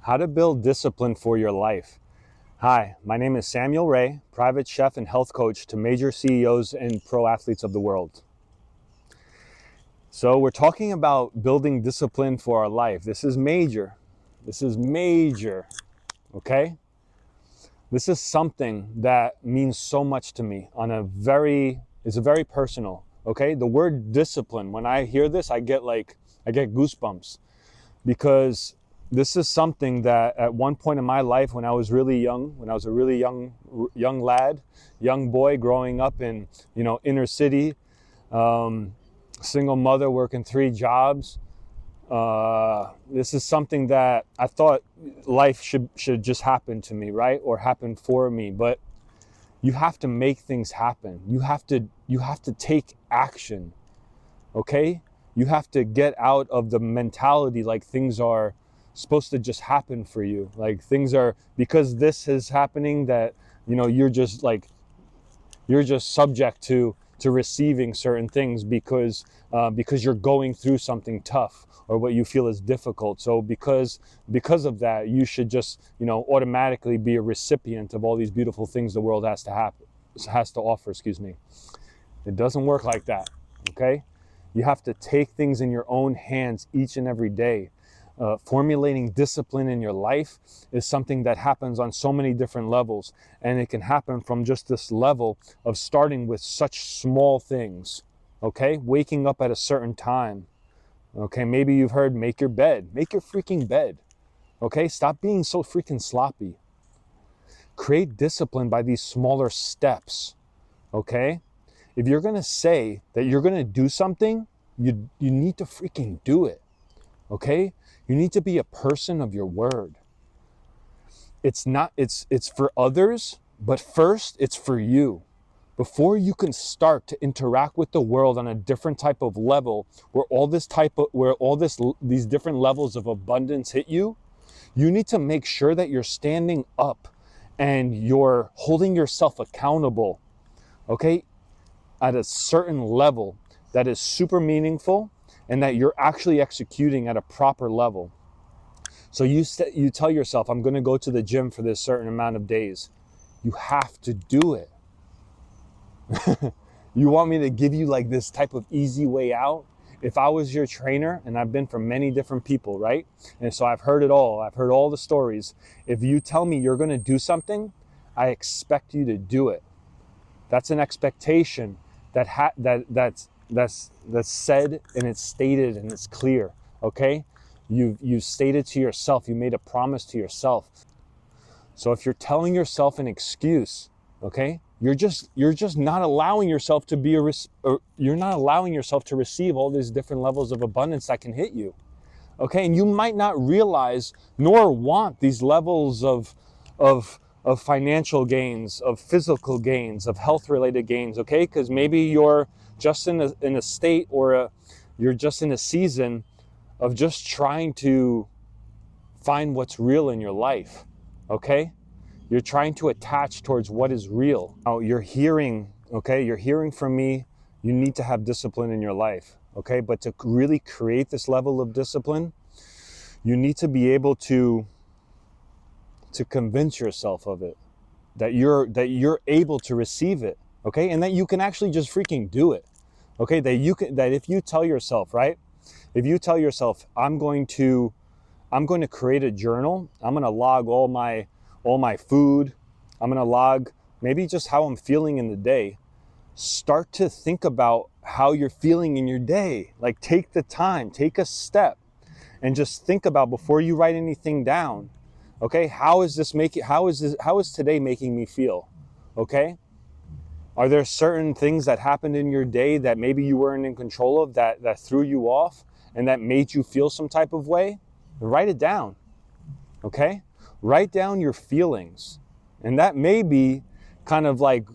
How to build discipline for your life. Hi, my name is Samuel Ray, private chef and health coach to major CEOs and pro athletes of the world. So we're talking about building discipline for our life. This is major. This is major, okay? This is something that means so much to me it's very personal, okay? The word discipline, when I hear this, I get goosebumps because this is something that at one point in my life when I was really young, when I was a really young lad, young boy growing up in, inner city, single mother working 3 jobs. This is something that I thought life should just happen to me, right? Or happen for me. But you have to make things happen. You have to take action. Okay? You have to get out of the mentality like things are supposed to just happen for you. Like things are, because this is happening, that you're just subject to receiving certain things because you're going through something tough or what you feel is difficult. So because of that, you should just automatically be a recipient of all these beautiful things the world has to offer. Excuse me. It doesn't work like that. Okay, you have to take things in your own hands each and every day. Formulating discipline in your life is something that happens on so many different levels, and it can happen from just this level of starting with such small things. Okay, waking up at a certain time. Okay, maybe you've heard make your bed. Make your freaking bed. Okay, stop being so freaking sloppy. Create discipline by these smaller steps. Okay, if you're gonna say that you're gonna do something, you need to freaking do it. Okay, you need to be a person of your word. It's for others, but first it's for you. Before you can start to interact with the world on a different type of level, these different levels of abundance hit you, you need to make sure that you're standing up and you're holding yourself accountable, okay, at a certain level that is super meaningful and that you're actually executing at a proper level. So you tell yourself, I'm going to go to the gym for this certain amount of days. You have to do it. You want me to give you like this type of easy way out? If I was your trainer, and I've been for many different people, right? And so I've heard it all. I've heard all the stories. If you tell me you're going to do something, I expect you to do it. That's an expectation that's said and it's stated and it's clear. Okay, you stated to yourself. You made a promise to yourself. So if you're telling yourself an excuse, okay, you're just not allowing yourself to you're not allowing yourself to receive all these different levels of abundance that can hit you. Okay, and you might not realize nor want these levels of financial gains, of physical gains, of health related gains. Okay, because maybe you're just in a state you're just in a season of just trying to find what's real in your life. Okay, you're trying to attach towards what is real. Now you're hearing from me. You need to have discipline in your life. Okay, but to really create this level of discipline, you need to be able to convince yourself of it, that you're able to receive it, okay, and that you can actually just freaking do it, okay, that if you tell yourself, right, if you tell yourself, I'm going to create a journal, I'm going to log all my food, I'm going to log maybe just how I'm feeling in the day. Start to think about how you're feeling in your day. Like take the time, take a step and just think about before you write anything down. Okay, how is today making me feel? Okay? Are there certain things that happened in your day that maybe you weren't in control of that threw you off and that made you feel some type of way? Write it down. Okay? Write down your feelings. And that may be kind of like,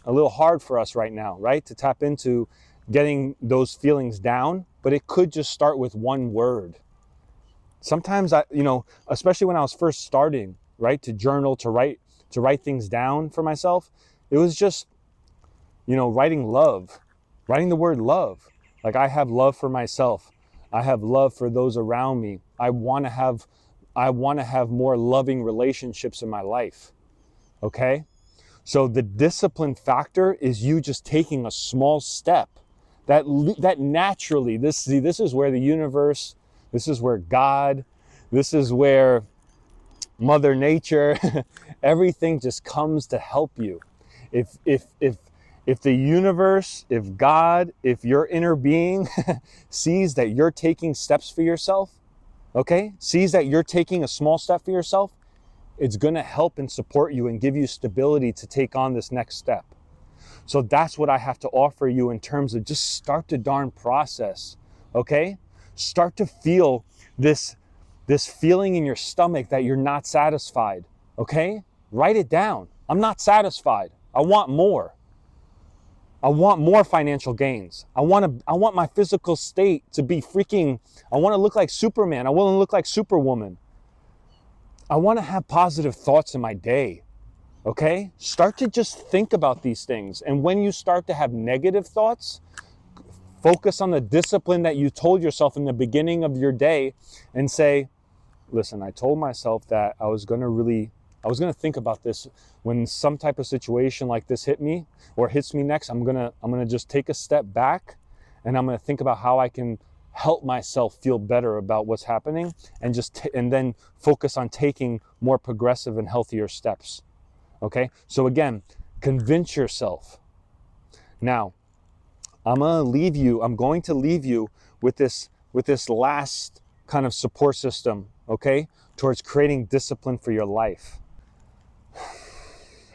a little hard for us right now, right? To tap into getting those feelings down, but it could just start with one word. Sometimes especially when I was first starting, right, to journal, to write things down for myself, it was just, writing the word love. Like I have love for myself. I have love for those around me. I want to I want to have more loving relationships in my life. Okay? So the discipline factor is you just taking a small step that naturally, this is where the universe, this is where God, this is where Mother Nature, everything just comes to help you. If the universe, if God, if your inner being sees that you're taking steps for yourself, okay, sees that you're taking a small step for yourself, it's going to help and support you and give you stability to take on this next step. So that's what I have to offer you in terms of just start the darn process, okay? Start to feel this feeling in your stomach that you're not satisfied, okay? Write it down. I'm not satisfied. I want more. I want more financial gains. I want my physical state to be freaking, I want to look like Superman. I want to look like Superwoman. I want to have positive thoughts in my day. Okay? Start to just think about these things. And when you start to have negative thoughts, focus on the discipline that you told yourself in the beginning of your day and say, listen, I told myself that I was going to think about this when some type of situation like this hit me or hits me next. I'm going to just take a step back and I'm going to think about how I can help myself feel better about what's happening and and then focus on taking more progressive and healthier steps. Okay, so again, convince yourself. Now, I'm going to leave you with this last kind of support system, okay, towards creating discipline for your life.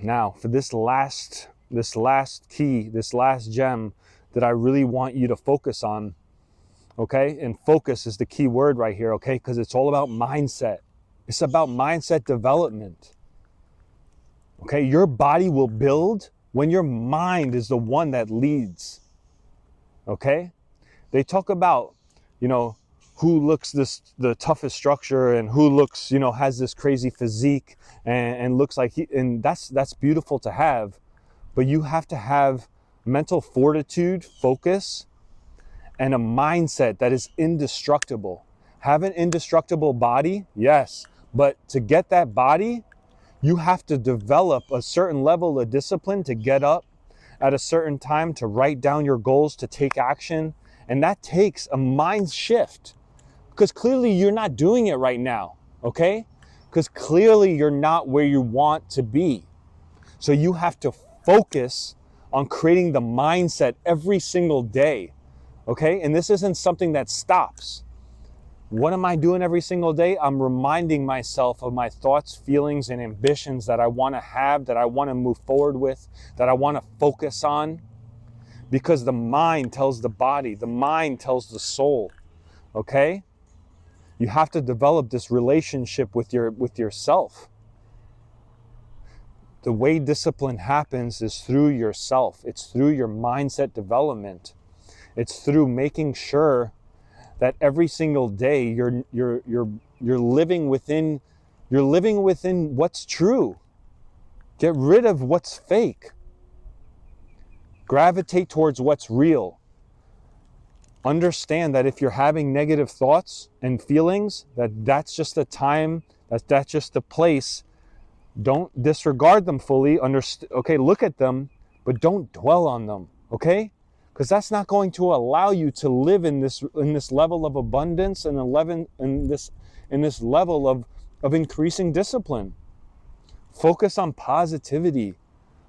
Now, for this last key, this last gem that I really want you to focus on, okay, and focus is the key word right here, okay, because it's all about mindset. It's about mindset development. Okay, your body will build when your mind is the one that leads. Okay? They talk about, who looks the toughest structure and who looks, has this crazy physique and looks like and that's beautiful to have, but you have to have mental fortitude, focus, and a mindset that is indestructible. Have an indestructible body, yes, but to get that body, you have to develop a certain level of discipline to get up at a certain time, to write down your goals, to take action. And that takes a mind shift because clearly you're not doing it right now, okay? Because clearly you're not where you want to be. So you have to focus on creating the mindset every single day, okay? And this isn't something that stops. What am I doing every single day? I'm reminding myself of my thoughts, feelings, and ambitions that I want to have, that I want to move forward with, that I want to focus on. Because the mind tells the body, the mind tells the soul, okay? You have to develop this relationship with yourself. The way discipline happens is through yourself. It's through your mindset development. It's through making sure that every single day you're living within what's true. Get rid of what's fake. Gravitate towards what's real. Understand that if you're having negative thoughts and feelings, that's just a time, that's just a place. Don't disregard them fully. Okay, look at them, but don't dwell on them. Okay? Because that's not going to allow you to live in this level of abundance and in this level of increasing discipline. Focus on positivity,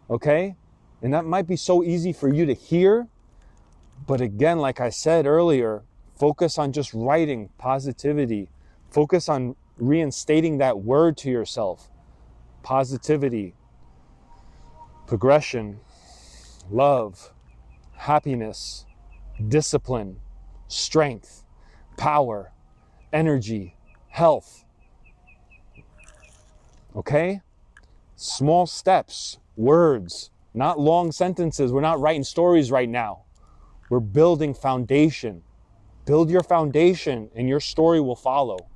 okay? And that might be so easy for you to hear, but again, like I said earlier, focus on just writing positivity. Focus on reinstating that word to yourself. Positivity, progression, love, happiness, discipline, strength, power, energy, health. Okay? Small steps, words, not long sentences. We're not writing stories right now. We're building foundation. Build your foundation and your story will follow.